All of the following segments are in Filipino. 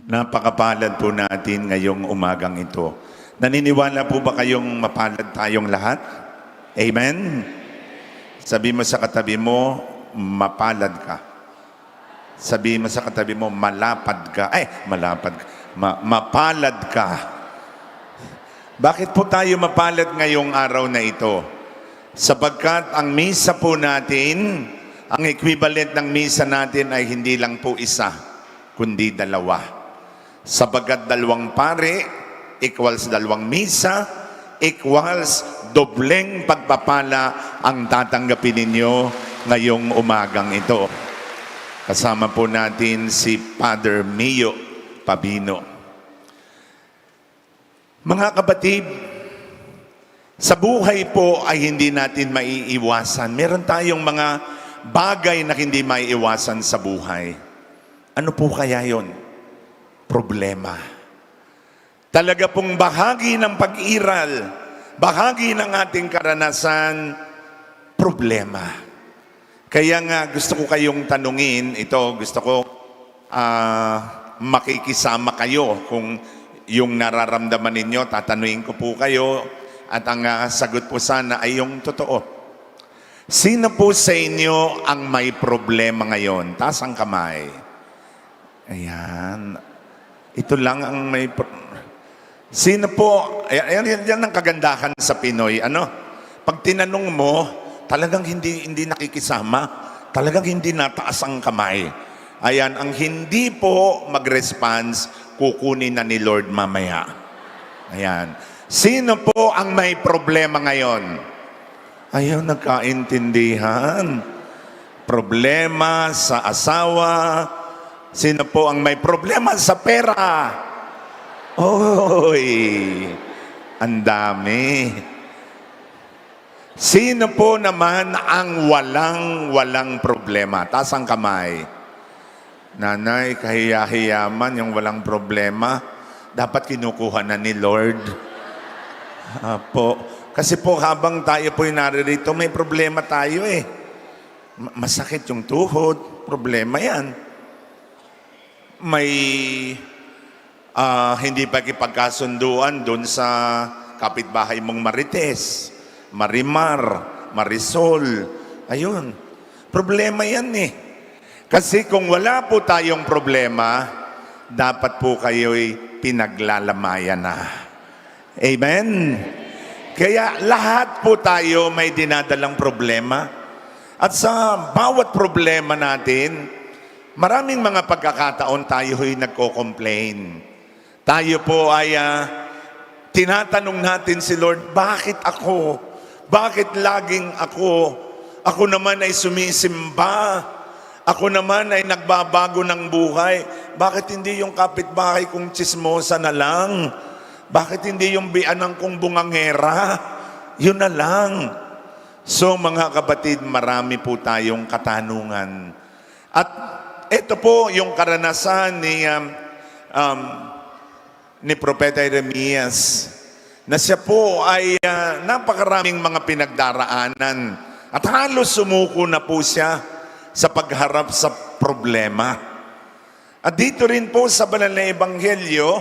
Napakapalad po natin ngayong umagang ito. Naniniwala po ba kayong mapalad tayong lahat? Amen? Sabi mo sa katabi mo, mapalad ka. Sabi mo sa katabi mo, malapad ka. Malapad ka. Mapalad ka. Bakit po tayo mapalad ngayong araw na ito? Sapagkat ang misa po natin, ang equivalent ng misa natin ay hindi lang po isa, kundi dalawa. Sapagkat dalawang pare equals dalawang misa equals dobleng pagpapala ang tatanggapin ninyo ngayong umagang ito. Kasama po natin si Father Mio Pabino. Mga kapatid, sa buhay po ay hindi natin maiiwasan. Meron tayong mga bagay na hindi maiiwasan sa buhay. Ano po kaya yon? Problema. Talaga pong bahagi ng pag-iral, bahagi ng ating karanasan, problema. Kaya nga gusto ko kayong tanungin, gusto ko makikisama kayo kung yung nararamdaman ninyo, tatanungin ko po kayo at ang sagot po sana ay yung totoo. Sino po sa inyo ang may problema ngayon? Taas ang kamay. Ayan. Ito lang ang may... Sino po? Yan ang kagandahan sa Pinoy. Pag tinanong mo, talagang hindi nakikisama. Talagang hindi nataas ang kamay. Ayan, ang hindi po mag-response, kukunin na ni Lord mamaya. Ayan. Sino po ang may problema ngayon? Ayaw nagkaintindihan. Problema sa asawa. Sino po ang may problema sa pera? Oy, ang dami. Sino po naman ang walang problema? Taas ang kamay. Nanay, kahiya-hiyaman yung walang problema. Dapat kinukuha na ni Lord. Kasi po habang tayo po'y naririto, may problema tayo eh. Masakit yung tuhod. Problema yan. May hindi pa kipagkasunduan doon sa kapitbahay mong Marites, Marimar, Marisol. Ayun. Problema yan eh. Kasi kung wala po tayong problema, dapat po kayo'y pinaglalamayan na. Amen? Kaya lahat po tayo may dinadalang problema. At sa bawat problema natin, maraming mga pagkakataon tayo'y nagko-complain. Tayo po ay tinatanong natin si Lord, bakit ako? Bakit laging ako? Ako naman ay sumisimba. Ako naman ay nagbabago ng buhay. Bakit hindi yung kapitbahay kong tsismosa na lang? Bakit hindi yung bianang kong bungangera? Yun na lang. So mga kapatid, marami po tayong katanungan. At ito po yung karanasan ni Propeta Jeremias na siya po ay napakaraming mga pinagdaraanan at halos sumuko na po siya sa pagharap sa problema. At dito rin po sa banal na ebanghelyo,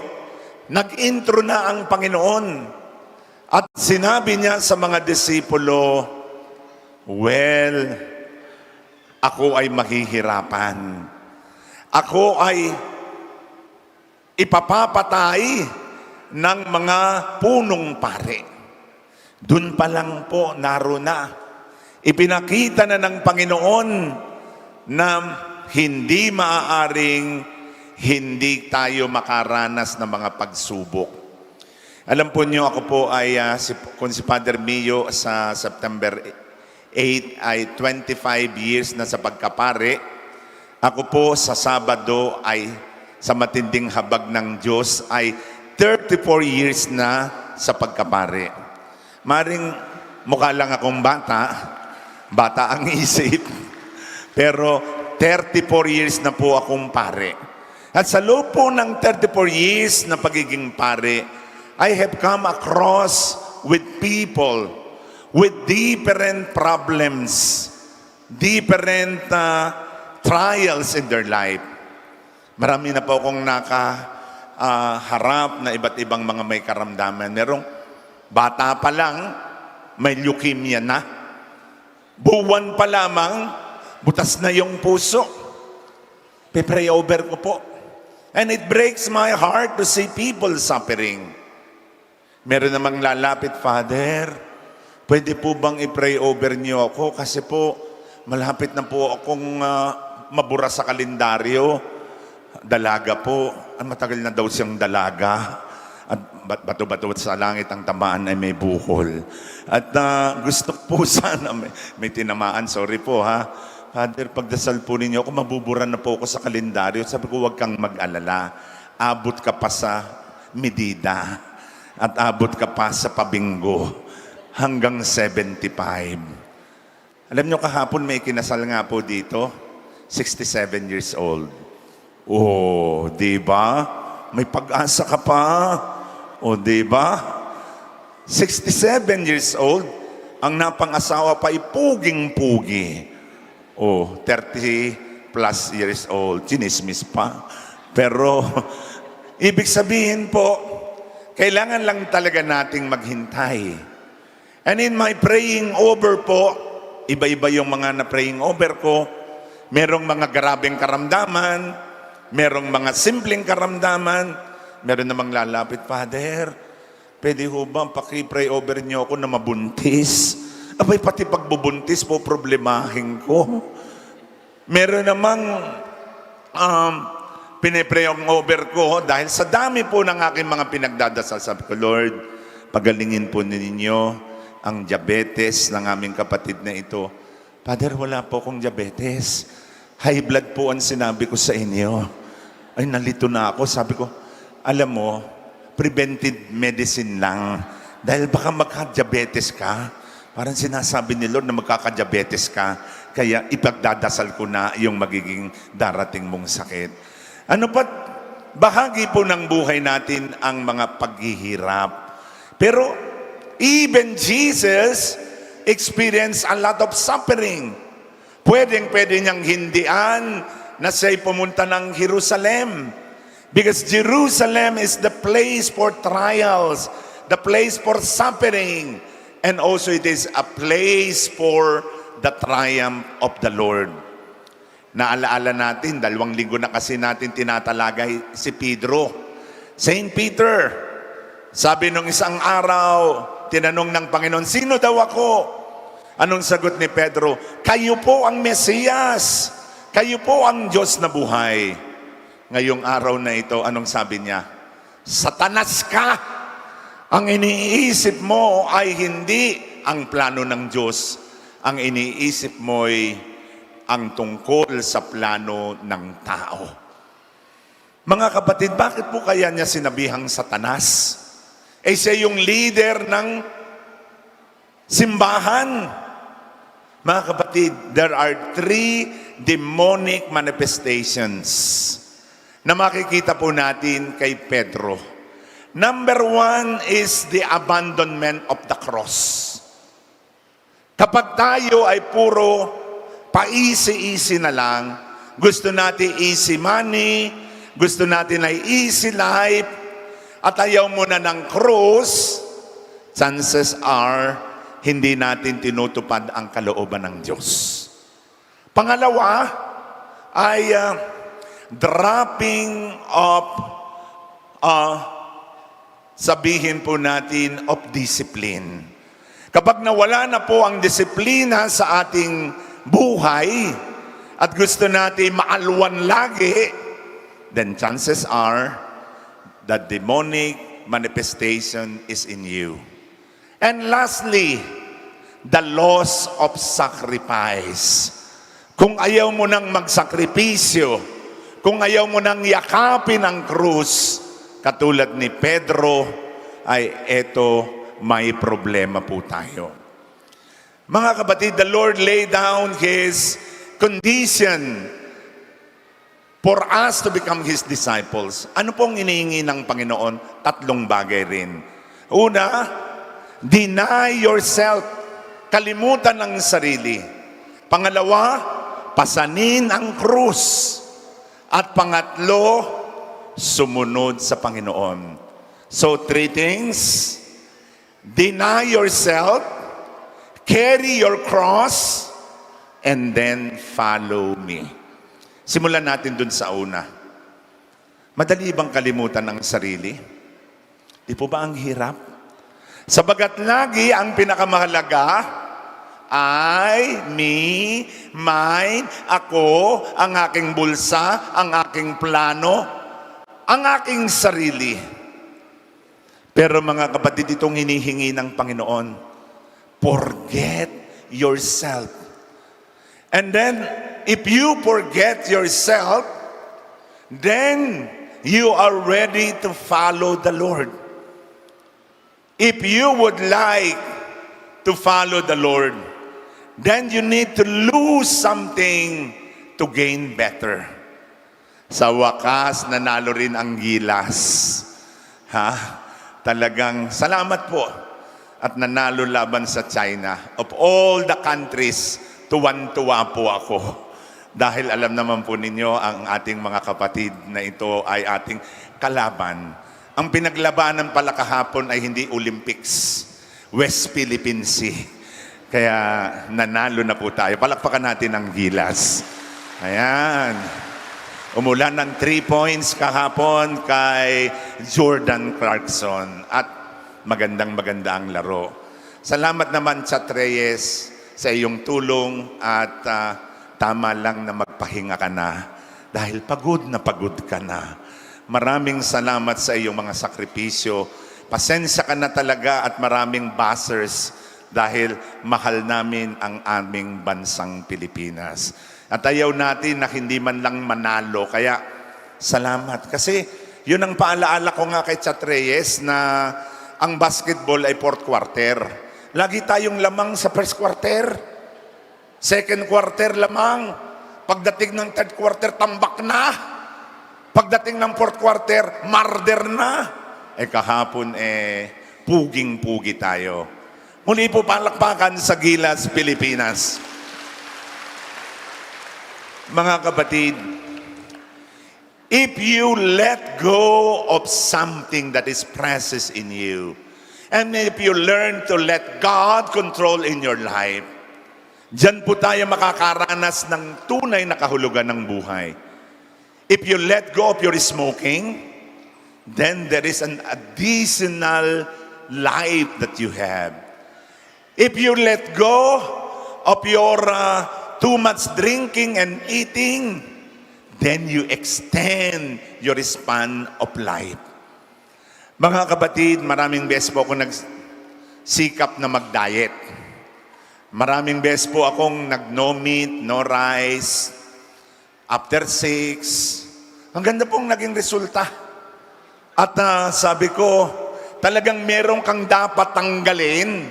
nag-intro na ang Panginoon at sinabi niya sa mga disipulo, well, ako ay mahihirapan. Ako ay ipapapatay ng mga punong pare. Doon pa lang po, naroon na. Ipinakita na ng Panginoon na hindi maaaring hindi tayo makaranas ng mga pagsubok. Alam po niyo, ako po ay, kung si Father Mio sa September 8 ay 25 years na sa pagkapare. Ako po sa Sabado ay sa matinding habag ng Diyos ay 34 years na sa pagkapare. Maring mukha lang akong bata ang isip, pero 34 years na po akong pare. At sa loob po ng 34 years na pagiging pare, I have come across with people with different problems, different trials in their life. Marami na po akong harap na iba't ibang mga may karamdaman. Merong bata pa lang, may leukemia na. Buwan pa lamang, butas na yung puso. Pe-pray over ko po. And it breaks my heart to see people suffering. Meron namang lalapit, Father, pwede po bang i-pray over niyo ako? Kasi po, malapit na po akong mabura sa kalendaryo. Dalaga po. Matagal na daw siyang dalaga. At bato-bato sa langit ang tamaan ay may bukol. At gusto po sana, may tinamaan, sorry po ha. Father, pagdasal po ninyo ako, mabubura na po ako sa kalendaryo. Sabi ko, huwag kang mag-alala. Abot ka pa sa medida. At abot ka pa sa pabinggo. Hanggang 75. Alam nyo, kahapon may kinasal nga po dito. 67 years old. Oh, di ba? May pag-asa ka pa. O, di ba? 67 years old, ang napang-asawa pa ay puging-pugi. O, 30 plus years old, chinismis pa. Pero, ibig sabihin po, kailangan lang talaga nating maghintay. And in my praying over po, iba-iba yung mga na-praying over ko. Merong mga grabeng karamdaman, merong mga simpleng karamdaman, meron namang lalapit, Father, pwede ho ba paki-pray over niyo ako na mabuntis? Abay, pati pagbubuntis po, problemahin ko. Meron namang pinipray over ko dahil sa dami po ng aking mga pinagdadasal. Sabi ko, Lord, pagalingin po ninyo ang diabetes ng aming kapatid na ito. Father, wala po akong diabetes. High blood po ang sinabi ko sa inyo. Ay, nalito na ako. Sabi ko, alam mo, preventive medicine lang. Dahil baka magka-diabetes ka. Parang sinasabi ni Lord na magkaka-diabetes ka. Kaya ipagdadasal ko na yung magiging darating mong sakit. Ano pa? Bahagi po ng buhay natin ang mga paghihirap. Pero even Jesus experienced a lot of suffering. Pwede niyang hindian na siya'y pumunta ng Jerusalem. Because Jerusalem is the place for trials, the place for suffering, and also it is a place for the triumph of the Lord. Naalaala natin, 2 linggo na kasi natin tinatalagay si Pedro. Saint Peter, sabi nung isang araw, tinanong ng Panginoon, sino daw ako? Anong sagot ni Pedro? Kayo po ang Mesiyas. Kayo po ang Diyos na buhay. Ngayong araw na ito, anong sabi niya? Satanas ka! Ang iniisip mo ay hindi ang plano ng Diyos. Ang iniisip mo ay ang tungkol sa plano ng tao. Mga kapatid, bakit po kaya niya sinabihang Satanas? Siya yung leader ng simbahan. Mga kapatid, there are 3 demonic manifestations na makikita po natin kay Pedro. Number 1 is the abandonment of the cross. Kapag tayo ay puro pa-easy-easy na lang, gusto natin easy money, gusto natin ay easy life, at ayaw mo na ng cross, chances are, hindi natin tinutupad ang kalooban ng Diyos. Pangalawa ay dropping of sabihin po natin of discipline. Kapag nawala na po ang disiplina sa ating buhay at gusto natin maalwan lagi, then chances are that demonic manifestation is in you. And lastly, the loss of sacrifice. Kung ayaw mo nang magsakripisyo, kung ayaw mo nang yakapin ang krus, katulad ni Pedro, ay eto, may problema po tayo. Mga kapatid, the Lord laid down His condition for us to become His disciples. Ano pong inihingi ng Panginoon? 3 bagay rin. Una, deny yourself. Kalimutan ang sarili. Pangalawa, pasanin ang krus. At pangatlo, sumunod sa Panginoon. So, 3 things. Deny yourself, carry your cross, and then follow me. Simulan natin dun sa una. Madali bang kalimutan ang sarili? Di po ba ang hirap? Sabagat lagi ang pinakamahalaga ay me, mine, ako, ang aking bulsa, ang aking plano, ang aking sarili. Pero mga kapatid, itong hinihingi ng Panginoon, forget yourself. And then, if you forget yourself, then you are ready to follow the Lord. If you would like to follow the Lord, then you need to lose something to gain better. Sa wakas, nanalo rin ang gilas. Talagang salamat po. At nanalo laban sa China. Of all the countries, tuwan-tuwa po ako. Dahil alam naman po ninyo, ang ating mga kapatid na ito ay ating kalaban. Ang pinaglabanan pala kahapon ay hindi Olympics, West Philippine Sea. Kaya nanalo na po tayo. Palakpakan natin ang gilas. Ayan. Umulan ng 3 points kahapon kay Jordan Clarkson. At maganda ang laro. Salamat naman, Chat Reyes, sa iyong tulong at tama lang na magpahinga ka na. Dahil pagod ka na. Maraming salamat sa iyong mga sakripisyo. Pasensya ka na talaga at maraming buzzers dahil mahal namin ang aming bansang Pilipinas. At ayaw natin na hindi man lang manalo. Kaya salamat. Kasi yun ang paalaala ko nga kay Chat Reyes na ang basketball ay 4th quarter. Lagi tayong lamang sa 1st quarter. 2nd quarter lamang. Pagdating ng 3rd quarter, tambak na. Pagdating ng 4th quarter, marder na. Kahapon, puging-pugi tayo. Muli po palakpakan sa Gilas, Pilipinas. Mga kapatid, if you let go of something that is precious in you, and if you learn to let God control in your life, diyan po tayo makakaranas ng tunay na kahulugan ng buhay. If you let go of your smoking, then there is an additional life that you have. If you let go of your too much drinking and eating, then you extend your span of life. Mga kapatid, maraming beses po ako nagsikap na mag-diet. Maraming beses po akong nag-no meat, no rice, after 6. Ang ganda pong naging resulta. At sabi ko, talagang meron kang dapat tanggalin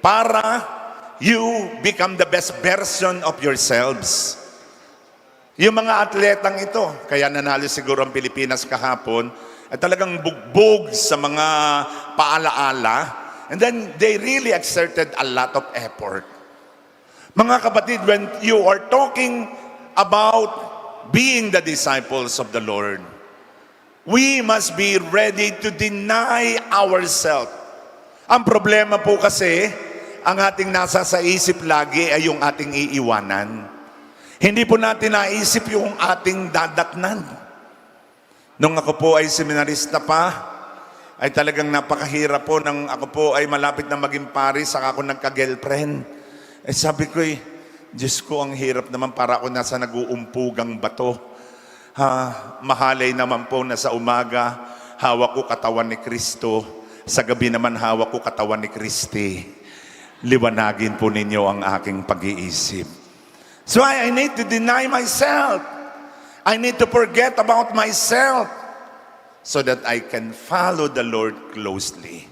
para you become the best version of yourselves. Yung mga atletang ito, kaya nanalo siguro ang Pilipinas kahapon, ay talagang bugbog sa mga paalaala. And then they really exerted a lot of effort. Mga kapatid, when you are talking about being the disciples of the Lord, we must be ready to deny ourselves. Ang problema po kasi, ang ating nasa sa isip lagi ay yung ating iiwanan. Hindi po natin naisip yung ating dadatnan. Nung ako po ay seminarista pa, ay talagang napakahirap po nang ako po ay malapit na maging pari, saka ako nagka-girlfriend. Sabi ko Diyos ko, ang hirap naman, para ako nasa nag-uumpugang bato. Mahalay naman po na sa umaga, hawak ko katawan ni Kristo. Sa gabi naman hawak ko katawan ni Kristi. Liwanagin po ninyo ang aking pag-iisip. So I need to deny myself. I need to forget about myself so that I can follow the Lord closely.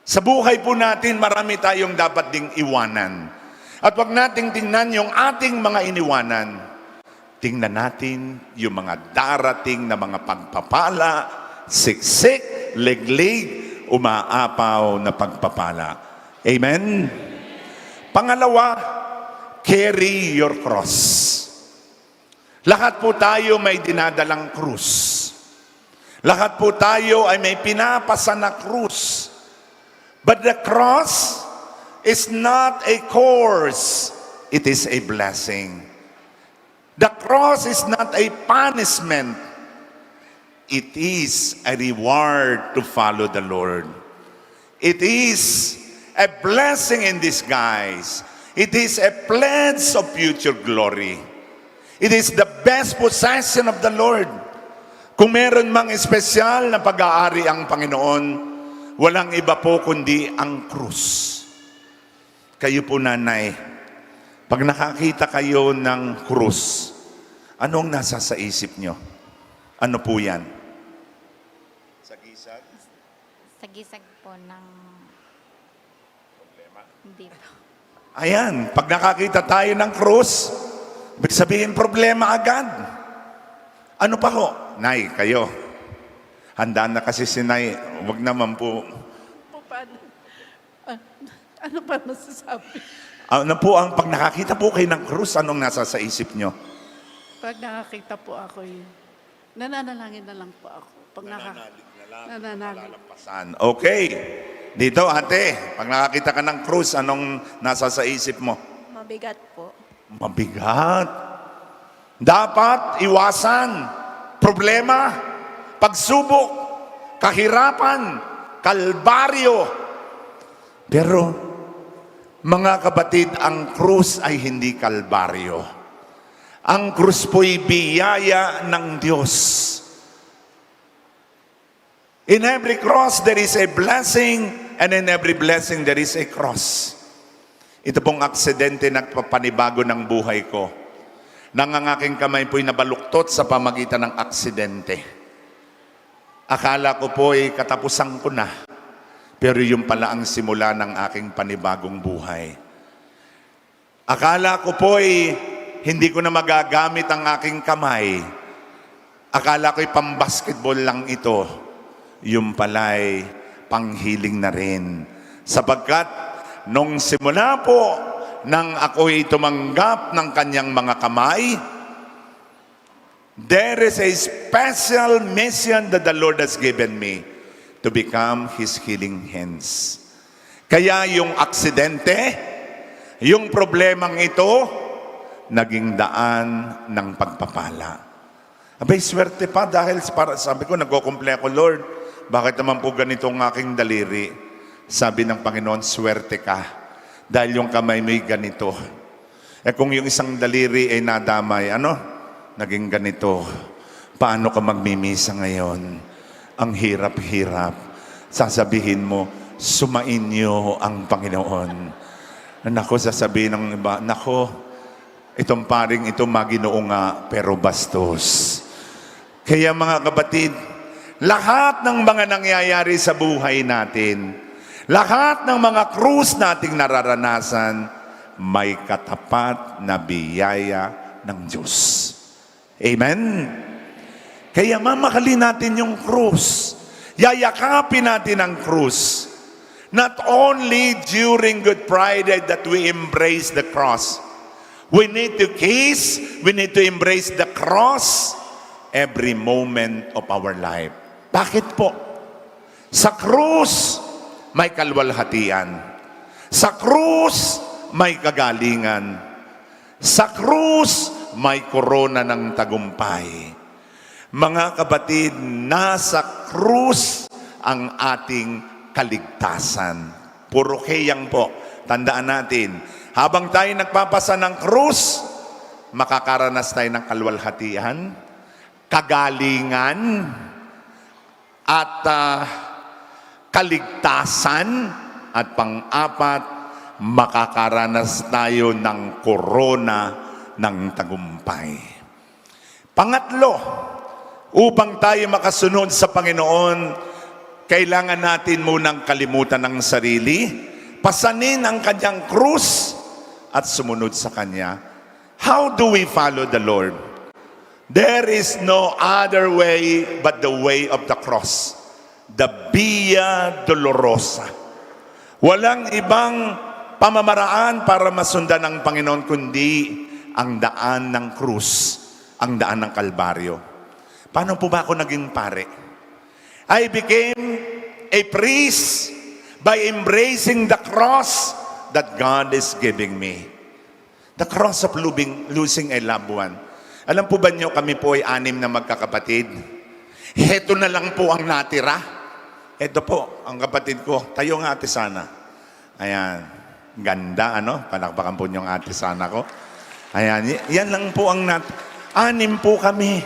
Sa buhay po natin, marami tayong dapat ding iwanan. At wag nating tingnan yung ating mga iniwanan. Tingnan natin yung mga darating na mga pagpapala, siksik, leglig, umaapaw na pagpapala. Amen? Pangalawa, carry your cross. Lahat po tayo may dinadalang krus. Lahat po tayo ay may pinapasa na krus. But the cross is not a curse, it is a blessing. The cross is not a punishment, it is a reward to follow the Lord. It is a blessing in disguise. It is a pledge of future glory. It is the best possession of the Lord. Kung meron mang espesyal na pag-aari ang Panginoon, walang iba po kundi ang krus. Kayo po, nanay, pag nakakita kayo ng krus, anong nasa sa isip nyo? Ano po yan? Sagisag? Sagisag po ng... Problema? Hindi po. Ayan, pag nakakita tayo ng krus, ibig sabihin problema agad. Ano pa ho? Nay, kayo. Handa na kasi si Nay. Huwag naman po. Paano? Ano pa masasabi? Ano po ang pag nakakita po kayo ng krus, anong nasa sa isip nyo? Pag nakakita po ako nananalangin na lang po ako. Pag nananalig. Malalampasan. Okay. Dito, ate, pag nakakita ka ng krus, anong nasa sa isip mo? Mabigat po. Mabigat. Dapat iwasan. Problema, pagsubok, kahirapan, kalbaryo. Pero, mga kapatid, ang krus ay hindi kalbaryo. Ang krus po'y biyaya ng Diyos. In every cross, there is a blessing, and in every blessing, there is a cross. Ito pong aksidente nagpapanibago ng buhay ko. Nang ang aking kamay po'y nabaluktot sa pamagitan ng aksidente. Akala ko po'y katapusan ko na. Pero yung pala ang simula ng aking panibagong buhay. Akala ko po'y hindi ko na magagamit ang aking kamay. Akala ko'y pambasketball lang ito. Yung pala'y panghiling na rin. Sapagkat nung simula po nang ako'y tumanggap ng kanyang mga kamay, there is a special mission that the Lord has given me to become His healing hands. Kaya yung aksidente, yung problemang ito, naging daan ng pagpapala. Abay, swerte pa dahil para sabi ko, nagkukumple ako, Lord, bakit naman po ganito ang aking daliri? Sabi ng Panginoon, swerte ka. Dahil yung kamay mo'y ganito. Eh kung yung isang daliri ay nadamay, naging ganito. Paano ka magmimisa ngayon? Ang hirap-hirap. Sasabihin mo, sumain niyo ang Panginoon. Nako, sasabihin ng iba, nako, itong paring ito maginoo nga, pero bastos. Kaya mga kapatid, lahat ng mga nangyayari sa buhay natin, lahat ng mga krus nating nararanasan, may katapat na biyaya ng Diyos. Amen? Kaya mamahalin natin yung krus. Yayakapin natin ang krus. Not only during Good Friday that we embrace the cross. We need to kiss, we need to embrace the cross every moment of our life. Bakit po? Sa krus, may kalwalhatian. Sa krus, may kagalingan. Sa krus, may korona ng tagumpay. Mga kapatid, nasa krus ang ating kaligtasan. Puro kayang po. Tandaan natin, habang tayo nagpapasa ng krus, makakaranas tayo ng kalwalhatian, kagalingan, at kaligtasan, at pang-apat, makakaranas tayo ng korona ng tagumpay. Pangatlo, upang tayo makasunod sa Panginoon, kailangan natin munang kalimutan ang sarili, pasanin ang kanyang krus, at sumunod sa kanya. How do we follow the Lord? There is no other way but the way of the cross. The Via Dolorosa. Walang ibang pamamaraan para masundan ng Panginoon kundi ang daan ng krus, ang daan ng Kalbaryo. Paano po ba ako naging pare? I became a priest by embracing the cross that God is giving me. The cross of losing a loved one. Alam po ba niyo, kami po ay 6 na magkakapatid. Heto na lang po ang natira. Ito po, ang kapatid ko. Tayo nga, Ate Sana. Ayan. Ganda, ano? Palakpakan po niyong Ate Sana ko. Ayan. Yan lang po ang 6 po kami.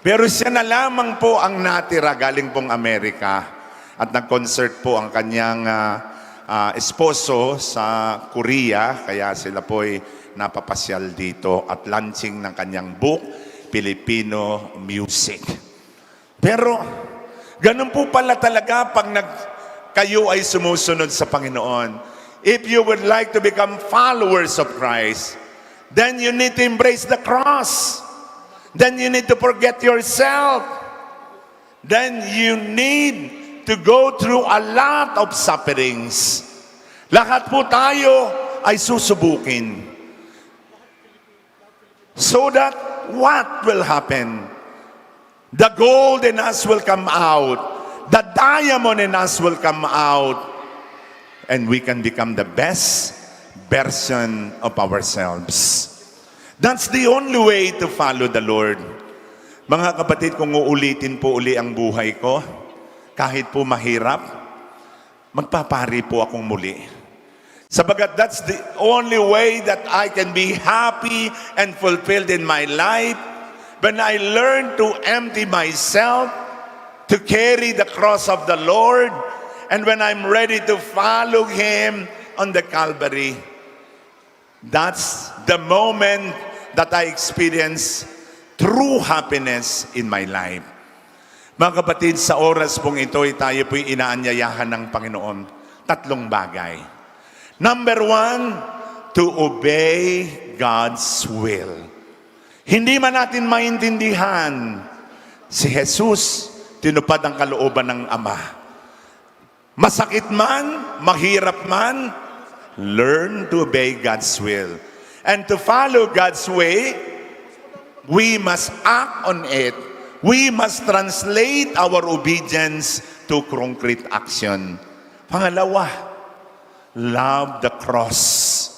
Pero siya na lamang po ang natira galing pong Amerika. At nag-concert po ang kanyang esposo sa Korea. Kaya sila po ay napapasyal dito at launching ng kanyang book, Filipino Music. Pero, ganun po pala talaga pag kayo ay sumusunod sa Panginoon. If you would like to become followers of Christ, then you need to embrace the cross. Then you need to forget yourself. Then you need to go through a lot of sufferings. Lahat po tayo ay susubukin. So that what will happen? The gold in us will come out. The diamond in us will come out. And we can become the best version of ourselves. That's the only way to follow the Lord. Mga kapatid, kung uulitin po uli ang buhay ko, kahit po mahirap, magpapari po akong muli. Sabagat that's the only way that I can be happy and fulfilled in my life when I learn to empty myself, to carry the cross of the Lord, and when I'm ready to follow Him on the Calvary. That's the moment that I experience true happiness in my life. Mga kapatid, sa oras pong ito, tayo po'y inaanyayahan ng Panginoon. 3 bagay. Number 1, to obey God's will. Hindi man natin maintindihan, si Jesus tinupad ang kalooban ng Ama. Masakit man, mahirap man, learn to obey God's will. And to follow God's way, we must act on it. We must translate our obedience to concrete action. Pangalawa, love the cross.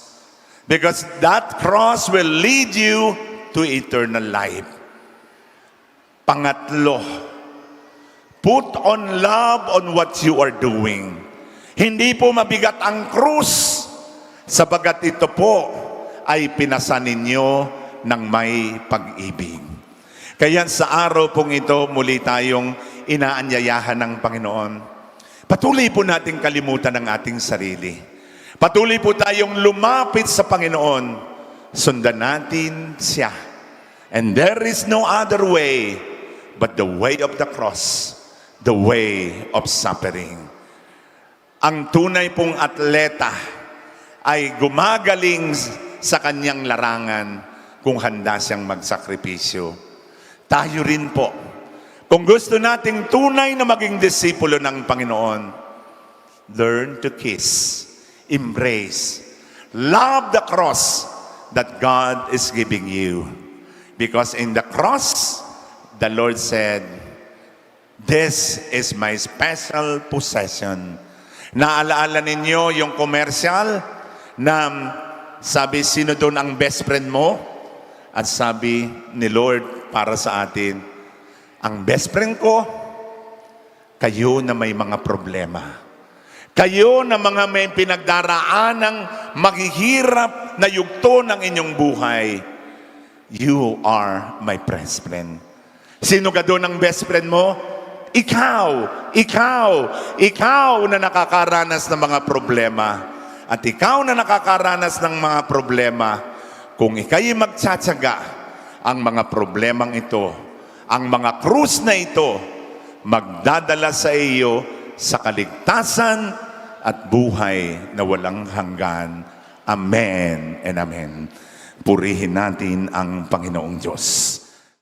Because that cross will lead you to eternal life. Pangatlo, put on love on what you are doing. Hindi po mabigat ang krus, sabagat ito po ay pinasan ninyo ng may pag-ibig. Kaya sa araw pong ito, muli tayong inaanyayahan ng Panginoon. Patuloy po nating kalimutan ang ating sarili. Patuloy po tayong lumapit sa Panginoon. Sundan natin siya. And there is no other way but the way of the cross, the way of suffering. Ang tunay pong atleta ay gumagaling sa kanyang larangan kung handa siyang magsakripisyo. Tayo rin po, kung gusto nating tunay na maging disipulo ng Panginoon, learn to kiss, embrace, love the cross that God is giving you. Because in the cross, the Lord said, "This is my special possession." Naalaala ninyo yung commercial na sabi, sino doon ang best friend mo? At sabi ni Lord para sa atin, ang best friend ko, kayo na may mga problema. Kayo na mga may pinagdaraanang maghihirap na yugto ng inyong buhay. You are my best friend. Sino ka doon ang best friend mo? Ikaw na nakakaranas ng mga problema. At ikaw na nakakaranas ng mga problema, kung ikaw'y magtsatsaga, ang mga problemang ito, ang mga krus na ito, magdadala sa iyo sa kaligtasan at buhay na walang hanggan. Amen and amen. Purihin natin ang Panginoong Diyos.